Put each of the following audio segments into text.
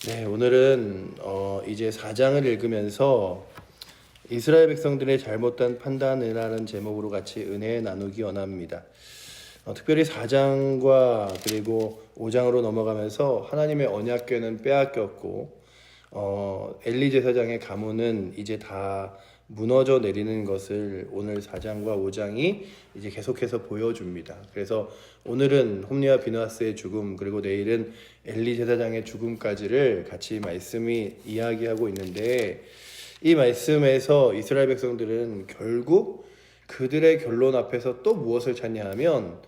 네, 오늘은 이제 4장을 읽으면서 이스라엘 백성들의 잘못된 판단이라는 제목으로 같이 은혜 나누기 원합니다. 특별히 4장과 그리고 5장으로 넘어가면서 하나님의 언약궤는 빼앗겼고 엘리 제사장의 가문은 이제 다 무너져 내리는 것을 오늘 4장과 5장이 이제 계속해서 보여줍니다. 그래서 오늘은 홈리와 비느하스의 죽음, 그리고 내일은 엘리 제사장의 죽음까지를 같이 말씀이 이야기하고 있는데, 이 말씀에서 이스라엘 백성들은 결국 그들의 결론 앞에서 또 무엇을 찾냐 하면,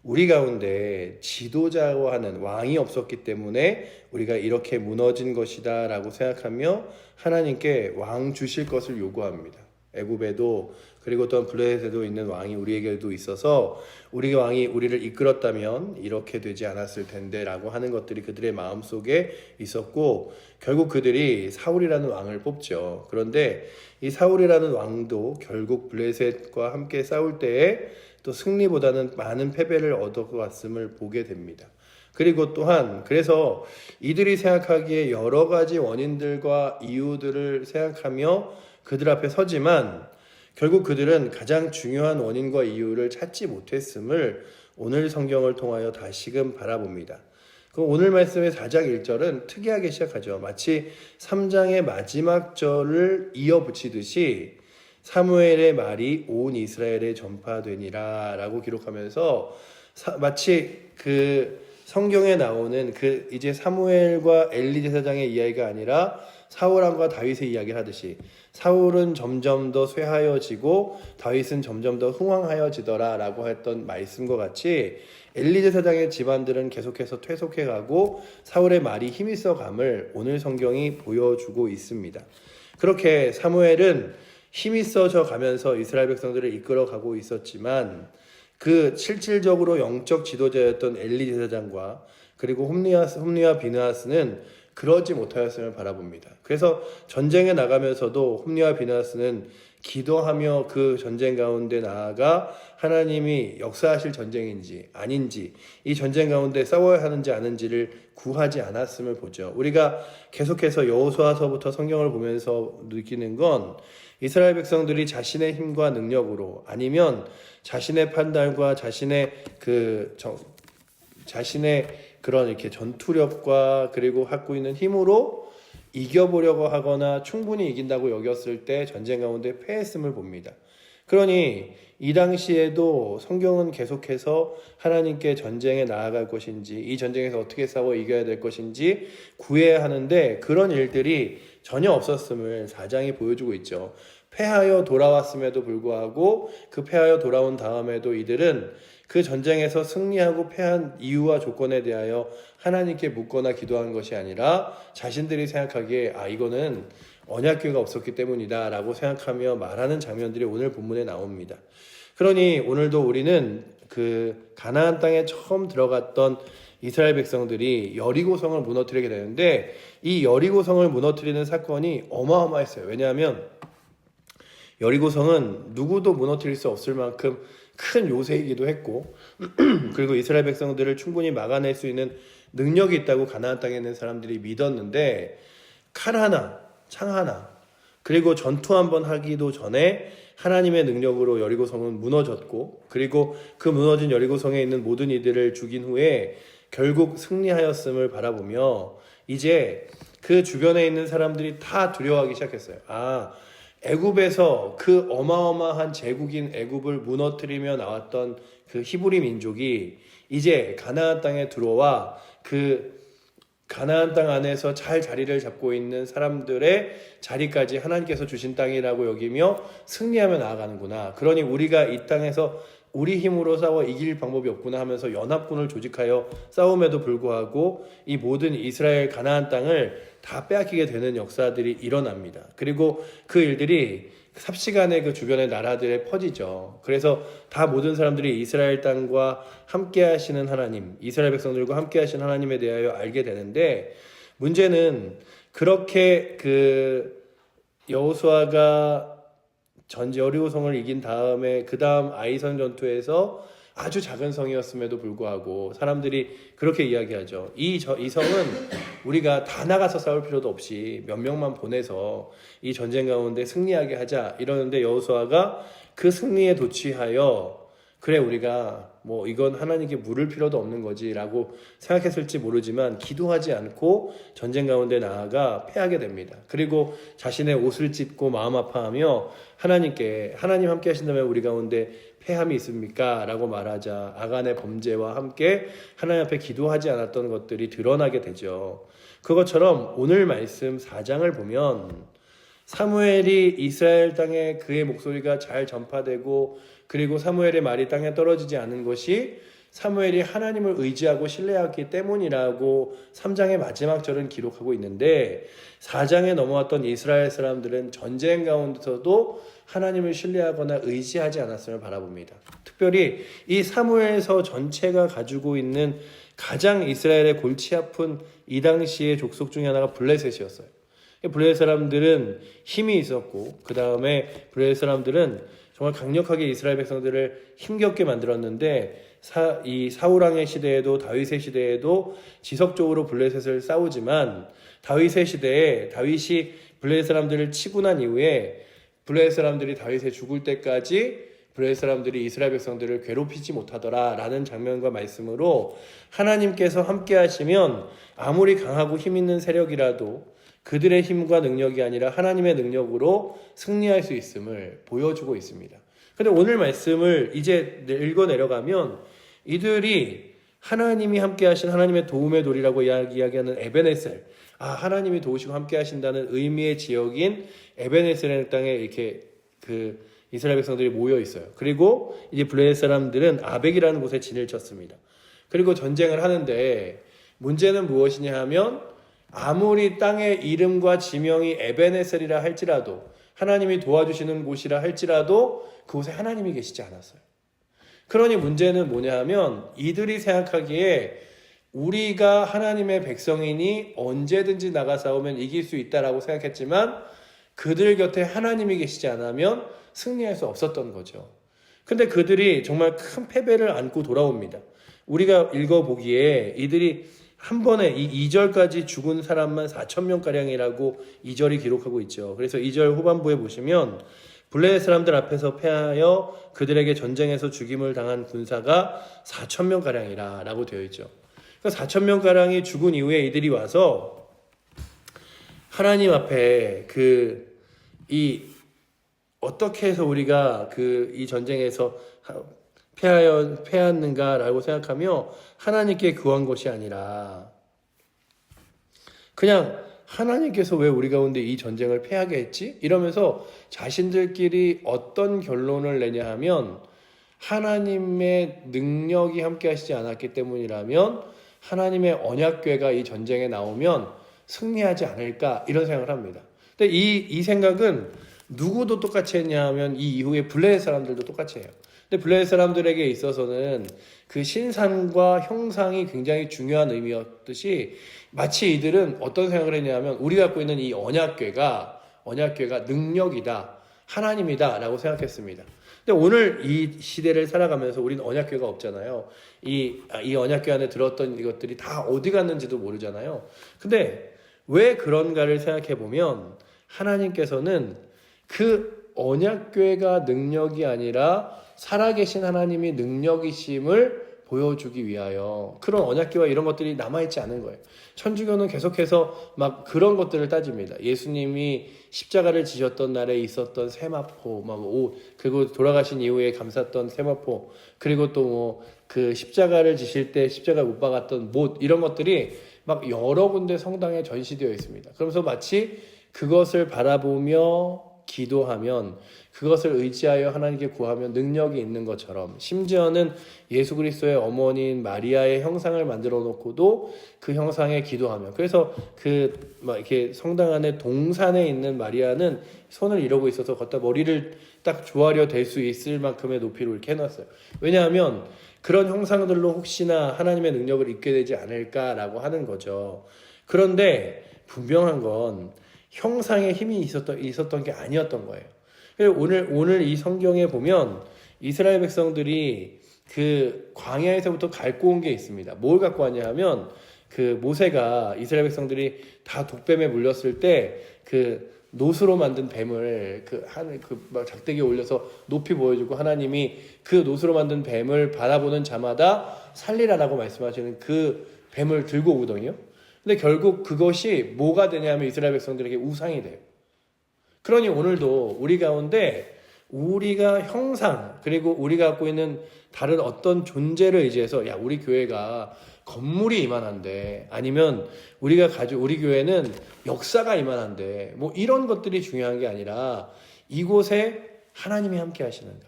우리 가운데 지도자와 하는 왕이 없었기 때문에 우리가 이렇게 무너진 것이다 라고 생각하며 하나님께 왕 주실 것을 요구합니다. 애굽에도 그리고 또한 블레셋에도 있는 왕이 우리에게도 있어서 우리 왕이 우리를 이끌었다면 이렇게 되지 않았을 텐데 라고 하는 것들이 그들의 마음속에 있었고, 결국 그들이 사울이라는 왕을 뽑죠. 그런데 이 사울이라는 왕도 결국 블레셋과 함께 싸울 때에 또 승리보다는 많은 패배를 얻어왔음을 보게 됩니다. 그리고 또한 그래서 이들이 생각하기에 여러 가지 원인들과 이유들을 생각하며 그들 앞에 서지만 결국 그들은 가장 중요한 원인과 이유를 찾지 못했음을 오늘 성경을 통하여 다시금 바라봅니다. 오늘 말씀의 4장 1절은 특이하게 시작하죠. 마치 3장의 마지막 절을 이어붙이듯이 사무엘의 말이 온 이스라엘에 전파되니라 라고 기록하면서 마치 그 성경에 나오는 그 이제 사무엘과 엘리 제사장의 이야기가 아니라 사울왕과 다윗의 이야기를 하듯이 사울은 점점 더 쇠하여지고 다윗은 점점 더 흥왕하여지더라 라고 했던 말씀과 같이 엘리 제사장의 집안들은 계속해서 퇴속해가고 사울의 말이 힘이 써감을 오늘 성경이 보여주고 있습니다. 그렇게 사무엘은 힘이 써져 가면서 이스라엘 백성들을 이끌어가고 있었지만 그 실질적으로 영적 지도자였던 엘리 제사장과 그리고 홈리와 비느하스는 그러지 못하였음을 바라봅니다. 그래서 전쟁에 나가면서도 홈리와 비느하스는 기도하며 그 전쟁 가운데 나아가 하나님이 역사하실 전쟁인지 아닌지, 이 전쟁 가운데 싸워야 하는지 아닌지를 구하지 않았음을 보죠. 우리가 계속해서 여호수아서부터 성경을 보면서 느끼는 건 이스라엘 백성들이 자신의 힘과 능력으로 아니면 자신의 판단과 자신의 그런 이렇게 전투력과 그리고 갖고 있는 힘으로 이겨보려고 하거나 충분히 이긴다고 여겼을 때 전쟁 가운데 패했음을 봅니다. 그러니 이 당시에도 성경은 계속해서 하나님께 전쟁에 나아갈 것인지, 이 전쟁에서 어떻게 싸워 이겨야 될 것인지 구해야 하는데 그런 일들이 전혀 없었음을 4장이 보여주고 있죠. 패하여 돌아왔음에도 불구하고 그 패하여 돌아온 다음에도 이들은 그 전쟁에서 승리하고 패한 이유와 조건에 대하여 하나님께 묻거나 기도한 것이 아니라 자신들이 생각하기에 이거는 언약궤가 없었기 때문이다 라고 생각하며 말하는 장면들이 오늘 본문에 나옵니다. 그러니 오늘도 우리는 그 가나안 땅에 처음 들어갔던 이스라엘 백성들이 여리고성을 무너뜨리게 되는데 이 여리고성을 무너뜨리는 사건이 어마어마했어요. 왜냐하면 여리고성은 누구도 무너뜨릴 수 없을 만큼 큰 요새이기도 했고 그리고 이스라엘 백성들을 충분히 막아낼 수 있는 능력이 있다고 가나안 땅에 있는 사람들이 믿었는데 칼 하나, 창 하나, 그리고 전투 한번 하기도 전에 하나님의 능력으로 여리고성은 무너졌고 그리고 그 무너진 여리고성에 있는 모든 이들을 죽인 후에 결국 승리하였음을 바라보며 이제 그 주변에 있는 사람들이 다 두려워하기 시작했어요. 애굽에서 그 어마어마한 제국인 애굽을 무너뜨리며 나왔던 그 히브리 민족이 이제 가나안 땅에 들어와 그 가나안 땅 안에서 잘 자리를 잡고 있는 사람들의 자리까지 하나님께서 주신 땅이라고 여기며 승리하며 나아가는구나. 그러니 우리가 이 땅에서 우리 힘으로 싸워 이길 방법이 없구나 하면서 연합군을 조직하여 싸움에도 불구하고 이 모든 이스라엘 가나안 땅을 다 빼앗기게 되는 역사들이 일어납니다. 그리고 그 일들이 삽시간에 그 주변의 나라들에 퍼지죠. 그래서 다 모든 사람들이 이스라엘 땅과 함께 하시는 하나님, 이스라엘 백성들과 함께 하시는 하나님에 대하여 알게 되는데, 문제는 그렇게 그 여호수아가 여리고성을 이긴 다음에 그 다음 아이선 전투에서 아주 작은 성이었음에도 불구하고 사람들이 그렇게 이야기하죠. 이 성은 우리가 다 나가서 싸울 필요도 없이 몇 명만 보내서 이 전쟁 가운데 승리하게 하자 이러는데 여호수아가 그 승리에 도취하여 그래 우리가 뭐 이건 하나님께 물을 필요도 없는 거지라고 생각했을지 모르지만 기도하지 않고 전쟁 가운데 나아가 패하게 됩니다. 그리고 자신의 옷을 찢고 마음 아파하며 하나님께 하나님 함께 하신다면 우리 가운데 패함이 있습니까? 라고 말하자 아간의 범죄와 함께 하나님 앞에 기도하지 않았던 것들이 드러나게 되죠. 그것처럼 오늘 말씀 4장을 보면 사무엘이 이스라엘 땅에 그의 목소리가 잘 전파되고 그리고 사무엘의 말이 땅에 떨어지지 않은 것이 사무엘이 하나님을 의지하고 신뢰했기 때문이라고 3장의 마지막 절은 기록하고 있는데 4장에 넘어왔던 이스라엘 사람들은 전쟁 가운데서도 하나님을 신뢰하거나 의지하지 않았음을 바라봅니다. 특별히 이 사무엘서 전체가 가지고 있는 가장 이스라엘의 골치 아픈 이 당시의 족속 중에 하나가 블레셋이었어요. 블레셋 사람들은 힘이 있었고 그 다음에 블레셋 사람들은 정말 강력하게 이스라엘 백성들을 힘겹게 만들었는데 이 사울왕의 시대에도 다윗의 시대에도 지속적으로 블레셋을 싸우지만 다윗의 시대에 다윗이 블레셋 사람들을 치고 난 이후에 블레셋 사람들이 다윗이 죽을 때까지 블레셋 사람들이 이스라엘 백성들을 괴롭히지 못하더라 라는 장면과 말씀으로 하나님께서 함께 하시면 아무리 강하고 힘 있는 세력이라도 그들의 힘과 능력이 아니라 하나님의 능력으로 승리할 수 있음을 보여주고 있습니다. 근데 오늘 말씀을 이제 읽어 내려가면 이들이 하나님이 함께 하신 하나님의 도움의 돌이라고 이야기하는 에베네셀, 하나님이 도우시고 함께 하신다는 의미의 지역인 에베네셀의 땅에 이렇게 그 이스라엘 백성들이 모여 있어요. 그리고 이제 블레셋 사람들은 아벡이라는 곳에 진을 쳤습니다. 그리고 전쟁을 하는데 문제는 무엇이냐 하면 아무리 땅의 이름과 지명이 에베네셀이라 할지라도 하나님이 도와주시는 곳이라 할지라도 그곳에 하나님이 계시지 않았어요. 그러니 문제는 뭐냐 하면 이들이 생각하기에 우리가 하나님의 백성이니 언제든지 나가 싸우면 이길 수 있다라고 생각했지만 그들 곁에 하나님이 계시지 않으면 승리할 수 없었던 거죠. 근데 그들이 정말 큰 패배를 안고 돌아옵니다. 우리가 읽어보기에 이들이 한 번에 이 2절까지 죽은 사람만 4,000명가량이라고 2절이 기록하고 있죠. 그래서 2절 후반부에 보시면 블레셋 사람들 앞에서 패하여 그들에게 전쟁에서 죽임을 당한 군사가 4,000명가량이라 라고 되어 있죠. 그러니까 4,000명가량이 죽은 이후에 이들이 와서 하나님 앞에 어떻게 해서 우리가 이 전쟁에서 패했는가라고 생각하며 하나님께 구한 것이 아니라 그냥 하나님께서 왜 우리 가운데 이 전쟁을 패하게 했지? 이러면서 자신들끼리 어떤 결론을 내냐 하면 하나님의 능력이 함께 하시지 않았기 때문이라면 하나님의 언약궤가 이 전쟁에 나오면 승리하지 않을까 이런 생각을 합니다. 근데 이 생각은 누구도 똑같이 했냐 하면 이 이후에 블레셋 사람들도 똑같이 해요. 근데 블레셋 사람들에게 있어서는 그 신상과 형상이 굉장히 중요한 의미였듯이 마치 이들은 어떤 생각을 했냐면 우리가 갖고 있는 이 언약궤가 능력이다, 하나님이다 라고 생각했습니다. 근데 오늘 이 시대를 살아가면서 우리는 언약궤가 없잖아요. 이 언약궤 안에 들었던 이것들이 다 어디 갔는지도 모르잖아요. 근데 왜 그런가를 생각해 보면 하나님께서는 그 언약궤가 능력이 아니라 살아계신 하나님이 능력이심을 보여주기 위하여 그런 언약궤와 이런 것들이 남아있지 않은 거예요. 천주교는 계속해서 막 그런 것들을 따집니다. 예수님이 십자가를 지셨던 날에 있었던 세마포, 그리고 돌아가신 이후에 감쌌던 세마포, 그리고 또 그 십자가를 지실 때 십자가 못 박았던 못, 이런 것들이 막 여러 군데 성당에 전시되어 있습니다. 그러면서 마치 그것을 바라보며 기도하면 그것을 의지하여 하나님께 구하면 능력이 있는 것처럼 심지어는 예수 그리스도의 어머니인 마리아의 형상을 만들어 놓고도 그 형상에 기도하며 그래서 이렇게 성당 안에 동산에 있는 마리아는 손을 이러고 있어서 걷다 머리를 딱 조아려 댈 수 있을 만큼의 높이로 이렇게 해놨어요. 왜냐하면 그런 형상들로 혹시나 하나님의 능력을 입게 되지 않을까라고 하는 거죠. 그런데 분명한 건 형상에 힘이 있었던 게 아니었던 거예요. 오늘 이 성경에 보면 이스라엘 백성들이 그 광야에서부터 갖고 온 게 있습니다. 뭘 갖고 왔냐 하면 그 모세가 이스라엘 백성들이 다 독뱀에 물렸을 때 그 노스로 만든 뱀을 막 작대기에 올려서 높이 보여주고 하나님이 그 노스로 만든 뱀을 바라보는 자마다 살리라라고 말씀하시는 그 뱀을 들고 오거든요. 근데 결국 그것이 뭐가 되냐면 이스라엘 백성들에게 우상이 돼요. 그러니 오늘도 우리 가운데 우리가 형상 그리고 우리가 갖고 있는 다른 어떤 존재를 의지해서 야 우리 교회가 건물이 이만한데 아니면 우리 교회는 역사가 이만한데 뭐 이런 것들이 중요한 게 아니라 이곳에 하나님이 함께 하시는가,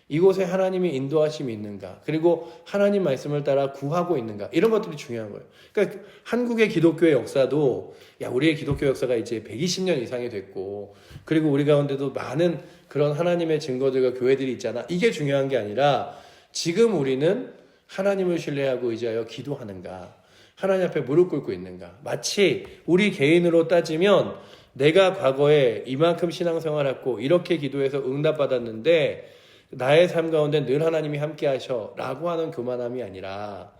이곳에 하나님이 인도하심이 있는가, 그리고 하나님 말씀을 따라 구하고 있는가, 이런 것들이 중요한 거예요. 그러니까 한국의 기독교의 역사도 우리의 기독교 역사가 이제 120년 이상이 됐고 그리고 우리 가운데도 많은 그런 하나님의 증거들과 교회들이 있잖아. 이게 중요한 게 아니라 지금 우리는 하나님을 신뢰하고 의지하여 기도하는가, 하나님 앞에 무릎 꿇고 있는가. 마치 우리 개인으로 따지면 내가 과거에 이만큼 신앙생활했고 이렇게 기도해서 응답받았는데 나의 삶 가운데 늘 하나님이 함께 하셔 라고 하는 교만함이 아니라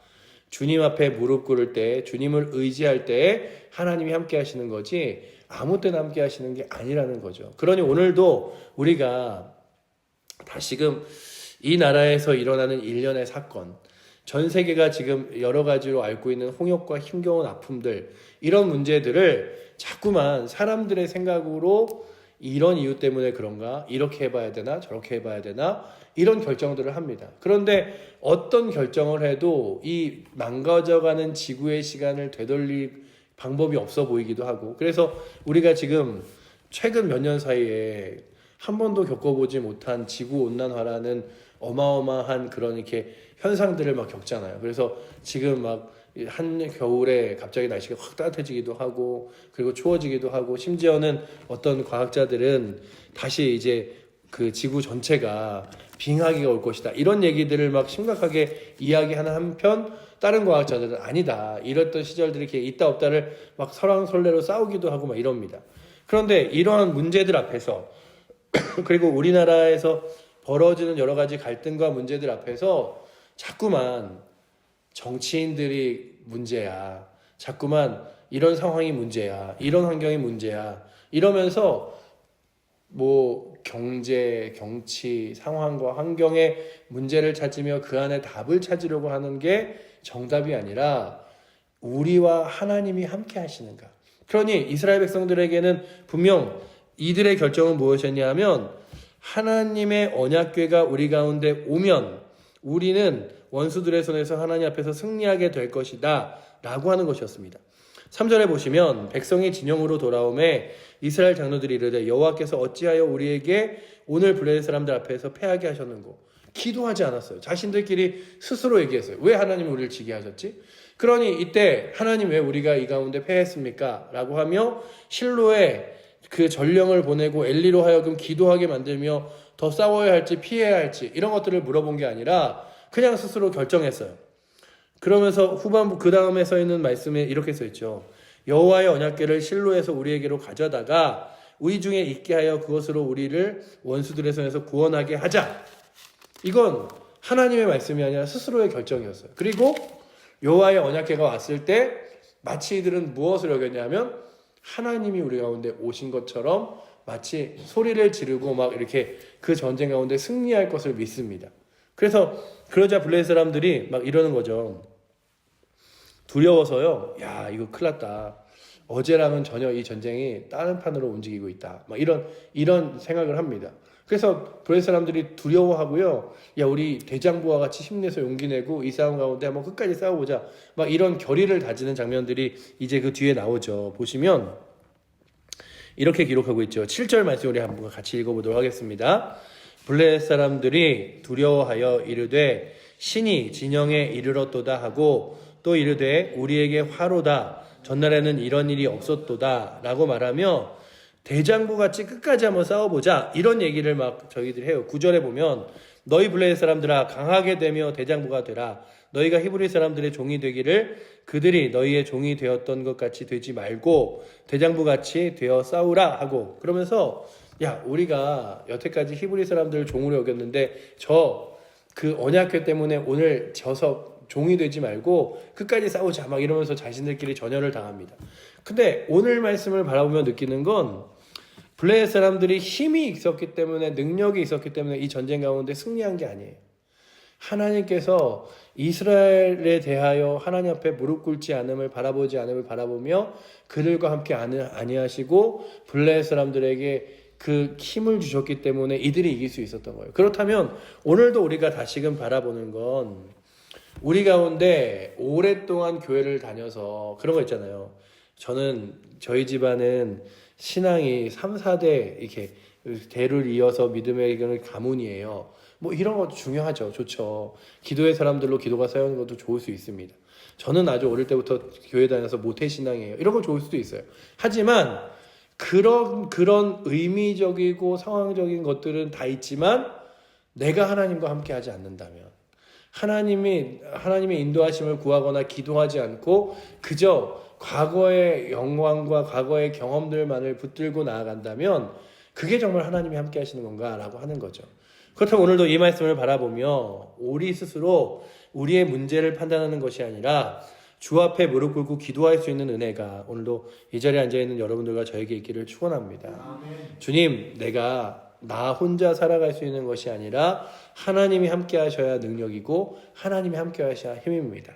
주님 앞에 무릎 꿇을 때, 주님을 의지할 때 하나님이 함께 하시는 거지 아무 때나 함께 하시는 게 아니라는 거죠. 그러니 오늘도 우리가 다시금 이 나라에서 일어나는 일련의 사건, 전 세계가 지금 여러 가지로 앓고 있는 홍역과 힘겨운 아픔들, 이런 문제들을 자꾸만 사람들의 생각으로 이런 이유 때문에 그런가? 이렇게 해봐야 되나? 저렇게 해봐야 되나? 이런 결정들을 합니다. 그런데 어떤 결정을 해도 이 망가져가는 지구의 시간을 되돌릴 방법이 없어 보이기도 하고, 그래서 우리가 지금 최근 몇 년 사이에 한 번도 겪어보지 못한 지구온난화라는 어마어마한 그런 이렇게 현상들을 막 겪잖아요. 그래서 지금 막 한겨울에 갑자기 날씨가 확 따뜻해지기도 하고 그리고 추워지기도 하고 심지어는 어떤 과학자들은 다시 이제 그 지구 전체가 빙하기가 올 것이다 이런 얘기들을 막 심각하게 이야기하는 한편 다른 과학자들은 아니다 이랬던 시절들이 이렇게 있다 없다를 막 설왕설래로 싸우기도 하고 막 이럽니다. 그런데 이러한 문제들 앞에서 그리고 우리나라에서 벌어지는 여러 가지 갈등과 문제들 앞에서 자꾸만 정치인들이 문제야, 자꾸만 이런 상황이 문제야, 이런 환경이 문제야 이러면서 뭐 경제, 정치, 상황과 환경의 문제를 찾으며 그 안에 답을 찾으려고 하는 게 정답이 아니라 우리와 하나님이 함께 하시는가. 그러니 이스라엘 백성들에게는 분명 이들의 결정은 무엇이었냐 하면 하나님의 언약궤가 우리 가운데 오면 우리는 원수들의 손에서 하나님 앞에서 승리하게 될 것이다 라고 하는 것이었습니다. 3절에 보시면 백성이 진영으로 돌아오매 이스라엘 장로들이 이르되 여호와께서 어찌하여 우리에게 오늘 블레셋 사람들 앞에서 패하게 하셨는고. 기도하지 않았어요. 자신들끼리 스스로 얘기했어요. 왜 하나님이 우리를 지게 하셨지? 그러니 이때 하나님 왜 우리가 이 가운데 패했습니까? 라고 하며 실로에 그 전령을 보내고 엘리로 하여금 기도하게 만들며 더 싸워야 할지 피해야 할지 이런 것들을 물어본 게 아니라 그냥 스스로 결정했어요. 그러면서 후반부 그 다음에 써 있는 말씀에 이렇게 써 있죠. 여호와의 언약궤를 실로에서 우리에게로 가져다가 우리 중에 있게 하여 그것으로 우리를 원수들의 손에서 구원하게 하자. 이건 하나님의 말씀이 아니라 스스로의 결정이었어요. 그리고 여호와의 언약궤가 왔을 때 마치 이들은 무엇을 여겼냐면 하나님이 우리 가운데 오신 것처럼 마치 소리를 지르고 막 이렇게 그 전쟁 가운데 승리할 것을 믿습니다. 그래서 그러자 블레셋 사람들이 막 이러는 거죠. 두려워서요. 야, 이거 큰일 났다. 어제랑은 전혀 이 전쟁이 다른 판으로 움직이고 있다. 막 이런 생각을 합니다. 그래서 블레셋 사람들이 두려워하고요. 야, 우리 대장부와 같이 힘내서 용기 내고 이 싸움 가운데 한번 끝까지 싸워보자. 막 이런 결의를 다지는 장면들이 이제 그 뒤에 나오죠. 보시면 이렇게 기록하고 있죠. 7절 말씀 우리 한번 같이 읽어보도록 하겠습니다. 블레셋 사람들이 두려워하여 이르되 신이 진영에 이르렀도다 하고 또 이르되 우리에게 화로다 전날에는 이런 일이 없었도다 라고 말하며 대장부같이 끝까지 한번 싸워보자 이런 얘기를 막 저희들이 해요. 9절에 보면 너희 블레셋 사람들아 강하게 되며 대장부가 되라. 너희가 히브리 사람들의 종이 되기를 그들이 너희의 종이 되었던 것 같이 되지 말고 대장부같이 되어 싸우라 하고 그러면서 야 우리가 여태까지 히브리 사람들을 종으로 여겼는데 저 그 언약궤 때문에 오늘 져서 종이 되지 말고 끝까지 싸우자 막 이러면서 자신들끼리 전열을 당합니다. 근데 오늘 말씀을 바라보며 느끼는 건 블레셋 사람들이 힘이 있었기 때문에 능력이 있었기 때문에 이 전쟁 가운데 승리한 게 아니에요. 하나님께서 이스라엘에 대하여 하나님 앞에 무릎 꿇지 않음을 바라보지 않음을 바라보며 그들과 함께 아니하시고 블레셋 사람들에게 그 힘을 주셨기 때문에 이들이 이길 수 있었던 거예요. 그렇다면 오늘도 우리가 다시금 바라보는 건 우리 가운데 오랫동안 교회를 다녀서 그런 거 있잖아요. 저희 집안은 신앙이 3, 4대 이렇게 대를 이어서 믿음의 가문이에요. 뭐 이런 것도 중요하죠. 좋죠. 기도의 사람들로 기도가 쌓여있는 것도 좋을 수 있습니다. 저는 아주 어릴 때부터 교회 다녀서 모태신앙이에요. 이런 건 좋을 수도 있어요. 하지만 그런 의미적이고 상황적인 것들은 다 있지만 내가 하나님과 함께 하지 않는다면 하나님의 인도하심을 구하거나 기도하지 않고 그저 과거의 영광과 과거의 경험들만을 붙들고 나아간다면 그게 정말 하나님이 함께 하시는 건가라고 하는 거죠. 그렇다면 오늘도 이 말씀을 바라보며 우리 스스로 우리의 문제를 판단하는 것이 아니라 주 앞에 무릎 꿇고 기도할 수 있는 은혜가 오늘도 이 자리에 앉아있는 여러분들과 저에게 있기를 축원합니다. 아멘. 주님, 내가 나 혼자 살아갈 수 있는 것이 아니라 하나님이 함께 하셔야 능력이고 하나님이 함께 하셔야 힘입니다.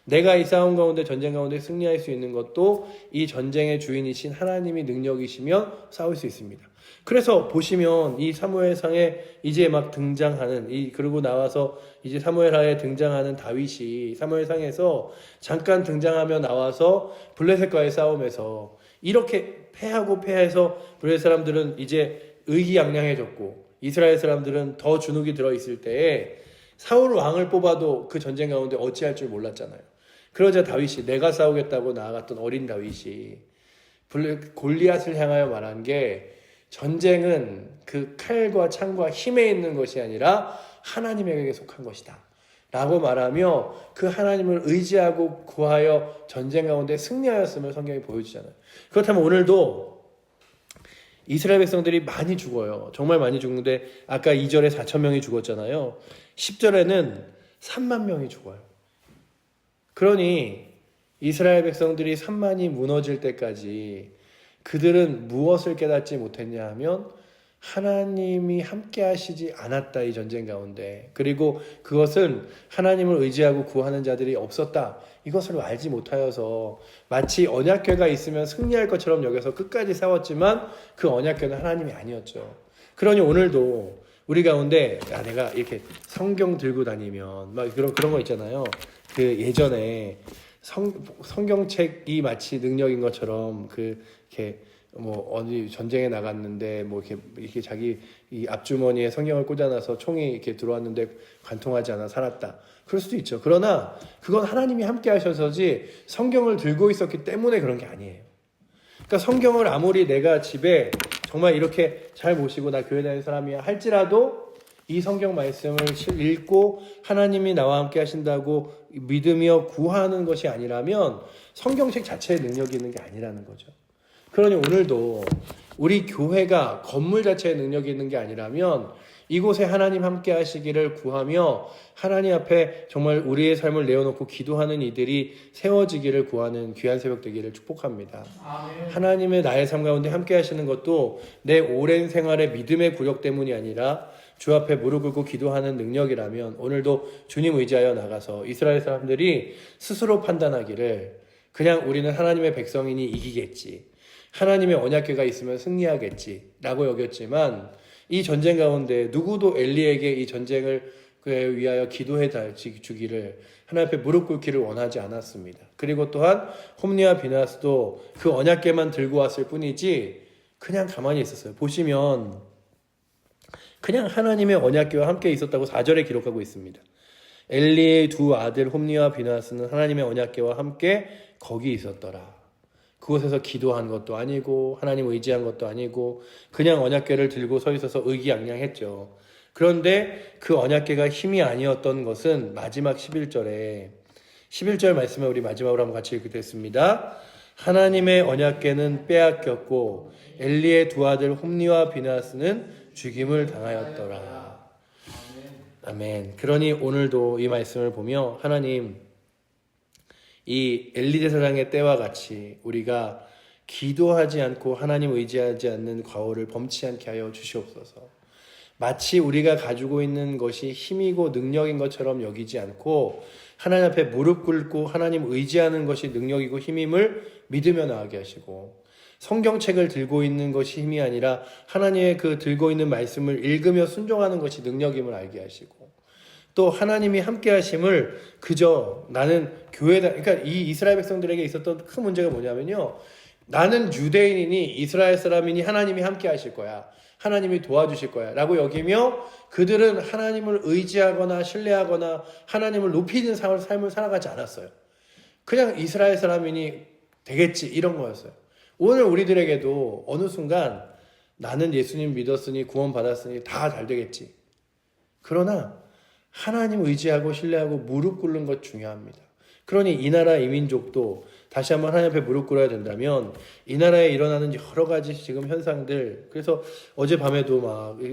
내가 이 싸움 가운데 전쟁 가운데 승리할 수 있는 것도 이 전쟁의 주인이신 하나님이 능력이시면 싸울 수 있습니다. 그래서 보시면 이 사무엘상에 이제 막 등장하는 그러고 나와서 이제 사무엘하에 등장하는 다윗이 사무엘상에서 잠깐 등장하며 나와서 블레셋과의 싸움에서 이렇게 패해서 블레셋 사람들은 이제 의기양양해졌고 이스라엘 사람들은 더 주눅이 들어있을 때에 사울 왕을 뽑아도 그 전쟁 가운데 어찌할 줄 몰랐잖아요. 그러자 다윗이 내가 싸우겠다고 나아갔던 어린 다윗이 골리앗을 향하여 말한 게 전쟁은 그 칼과 창과 힘에 있는 것이 아니라 하나님에게 속한 것이다 라고 말하며 그 하나님을 의지하고 구하여 전쟁 가운데 승리하였음을 성경이 보여주잖아요. 그렇다면 오늘도 이스라엘 백성들이 많이 죽어요. 정말 많이 죽는데 아까 2절에 4천 명이 죽었잖아요. 10절에는 3만 명이 죽어요. 그러니 이스라엘 백성들이 3만이 무너질 때까지 그들은 무엇을 깨닫지 못했냐 하면 하나님이 함께 하시지 않았다, 이 전쟁 가운데. 그리고 그것은 하나님을 의지하고 구하는 자들이 없었다, 이것을 알지 못하여서 마치 언약궤가 있으면 승리할 것처럼 여겨서 끝까지 싸웠지만 그 언약궤는 하나님이 아니었죠. 그러니 오늘도 우리 가운데 내가 이렇게 성경 들고 다니면 막 그런 거 있잖아요. 그 예전에 성경책이 마치 능력인 것처럼 이렇게 뭐 어디 전쟁에 나갔는데 뭐 이렇게 자기 이 앞주머니에 성경을 꽂아놔서 총이 이렇게 들어왔는데 관통하지 않아 살았다. 그럴 수도 있죠. 그러나 그건 하나님이 함께 하셔서지 성경을 들고 있었기 때문에 그런 게 아니에요. 그러니까 성경을 아무리 내가 집에 정말 이렇게 잘 모시고 나 교회 다니는 사람이야 할지라도 이 성경 말씀을 읽고 하나님이 나와 함께 하신다고 믿으며 구하는 것이 아니라면 성경책 자체에 능력이 있는 게 아니라는 거죠. 그러니 오늘도 우리 교회가 건물 자체에 능력이 있는 게 아니라면 이곳에 하나님 함께 하시기를 구하며 하나님 앞에 정말 우리의 삶을 내어놓고 기도하는 이들이 세워지기를 구하는 귀한 새벽 되기를 축복합니다. 아멘. 하나님의 나의 삶 가운데 함께 하시는 것도 내 오랜 생활의 믿음의 구력 때문이 아니라 주 앞에 무릎 꿇고 기도하는 능력이라면 오늘도 주님 의지하여 나가서 이스라엘 사람들이 스스로 판단하기를 그냥 우리는 하나님의 백성이니 이기겠지, 하나님의 언약궤가 있으면 승리하겠지 라고 여겼지만 이 전쟁 가운데 누구도 엘리에게 이 전쟁을 위하여 기도해 주기를 하나님 앞에 무릎 꿇기를 원하지 않았습니다. 그리고 또한 홈리와 비나스도 그 언약궤만 들고 왔을 뿐이지 그냥 가만히 있었어요. 보시면 그냥 하나님의 언약궤와 함께 있었다고 4절에 기록하고 있습니다. 엘리의 두 아들 홈리와 비나스는 하나님의 언약궤와 함께 거기 있었더라. 그곳에서 기도한 것도 아니고 하나님 의지한 것도 아니고 그냥 언약궤를 들고 서 있어서 의기양양했죠. 그런데 그 언약궤가 힘이 아니었던 것은 마지막 11절 말씀을 우리 마지막으로 한번 같이 읽겠습니다. 하나님의 언약궤는 빼앗겼고 엘리의 두 아들 홈리와 비나스는 죽임을 당하였더라. 아멘. 그러니 오늘도 이 말씀을 보며 하나님, 이 엘리 제사장의 때와 같이 우리가 기도하지 않고 하나님 의지하지 않는 과오를 범치 않게 하여 주시옵소서. 마치 우리가 가지고 있는 것이 힘이고 능력인 것처럼 여기지 않고 하나님 앞에 무릎 꿇고 하나님 의지하는 것이 능력이고 힘임을 믿으며 나아가게 하시고, 성경책을 들고 있는 것이 힘이 아니라 하나님의 그 들고 있는 말씀을 읽으며 순종하는 것이 능력임을 알게 하시고, 또 하나님이 함께 하심을 그저 나는 교회다, 그러니까 이 이스라엘 백성들에게 있었던 큰 문제가 뭐냐면요, 나는 유대인이니 이스라엘 사람이니 하나님이 함께 하실 거야, 하나님이 도와주실 거야 라고 여기며 그들은 하나님을 의지하거나 신뢰하거나 하나님을 높이는 삶을 살아가지 않았어요. 그냥 이스라엘 사람이니 되겠지 이런 거였어요. 오늘 우리들에게도 어느 순간 나는 예수님 믿었으니 구원 받았으니 다 잘 되겠지. 그러나 하나님 의지하고 신뢰하고 무릎 꿇는 것 중요합니다. 그러니 이 나라 이 민족도 다시 한번 하나님 앞에 무릎 꿇어야 된다면 이 나라에 일어나는 여러 가지 지금 현상들, 그래서 어젯밤에도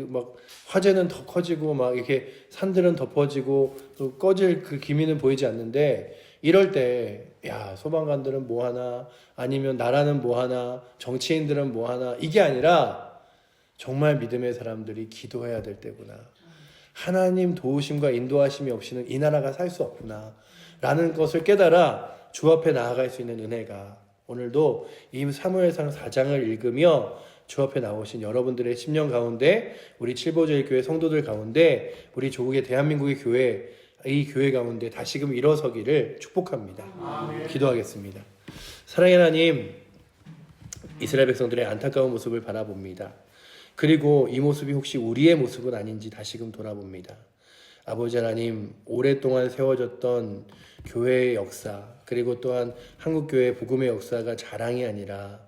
막 화재는 더 커지고 막 이렇게 산들은 덮어지고 또 꺼질 그 기미는 보이지 않는데, 이럴 때 야, 소방관들은 뭐 하나, 아니면 나라는 뭐 하나, 정치인들은 뭐 하나, 이게 아니라 정말 믿음의 사람들이 기도해야 될 때구나. 하나님 도우심과 인도하심이 없이는 이 나라가 살 수 없구나 라는 것을 깨달아 주 앞에 나아갈 수 있는 은혜가 오늘도 이 사무엘상 4장을 읽으며 주 앞에 나오신 여러분들의 심령 가운데, 우리 칠보제일교회 성도들 가운데, 우리 조국의 대한민국의 교회, 이 교회 가운데 다시금 일어서기를 축복합니다. 아멘. 기도하겠습니다. 사랑의 하나님, 이스라엘 백성들의 안타까운 모습을 바라봅니다. 그리고 이 모습이 혹시 우리의 모습은 아닌지 다시금 돌아봅니다. 아버지 하나님, 오랫동안 세워졌던 교회의 역사, 그리고 또한 한국교회 복음의 역사가 자랑이 아니라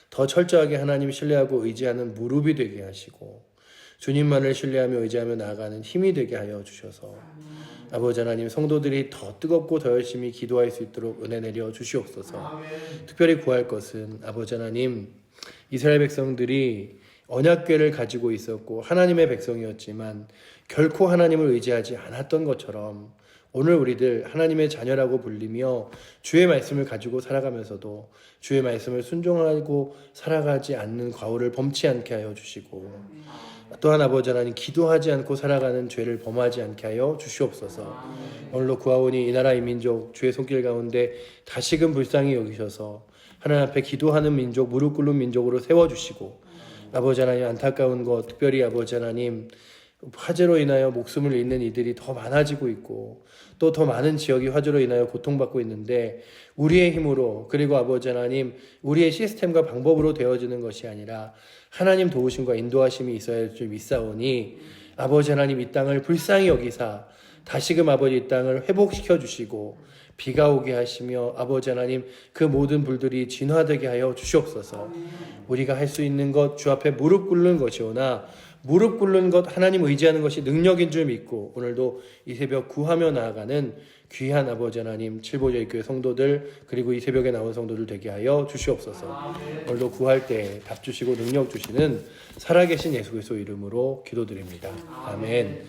더 철저하게 하나님 신뢰하고 의지하는 무릎이 되게 하시고 주님만을 신뢰하며 의지하며 나아가는 힘이 되게 하여 주셔서 아버지 하나님, 성도들이 더 뜨겁고 더 열심히 기도할 수 있도록 은혜 내려 주시옵소서. 아멘. 특별히 구할 것은 아버지 하나님, 이스라엘 백성들이 언약궤를 가지고 있었고 하나님의 백성이었지만 결코 하나님을 의지하지 않았던 것처럼 오늘 우리들 하나님의 자녀라고 불리며 주의 말씀을 가지고 살아가면서도 주의 말씀을 순종하고 살아가지 않는 과오를 범치 않게 하여 주시고, 또한 아버지 하나님, 기도하지 않고 살아가는 죄를 범하지 않게 하여 주시옵소서. 오늘로 구하오니 이 나라 이 민족 주의 손길 가운데 다시금 불쌍히 여기셔서 하나님 앞에 기도하는 민족, 무릎 꿇는 민족으로 세워주시고, 아버지 하나님, 안타까운 것, 특별히 아버지 하나님, 화재로 인하여 목숨을 잃는 이들이 더 많아지고 있고 또 더 많은 지역이 화재로 인하여 고통받고 있는데, 우리의 힘으로, 그리고 아버지 하나님, 우리의 시스템과 방법으로 되어지는 것이 아니라 하나님 도우심과 인도하심이 있어야 할 줄 믿사오니 아버지 하나님, 이 땅을 불쌍히 여기사 다시금 아버지 이 땅을 회복시켜 주시고 비가 오게 하시며 아버지 하나님, 그 모든 불들이 진화되게 하여 주시옵소서. 우리가 할 수 있는 것 주 앞에 무릎 꿇는 것이오나 무릎 꿇는 것, 하나님 의지하는 것이 능력인 줄 믿고 오늘도 이 새벽 구하며 나아가는 귀한 아버지 하나님, 칠보제일교회 성도들, 그리고 이 새벽에 나온 성도들 되게 하여 주시옵소서. 오늘도 구할 때 답 주시고 능력 주시는 살아계신 예수 그리스도 이름으로 기도드립니다. 아멘.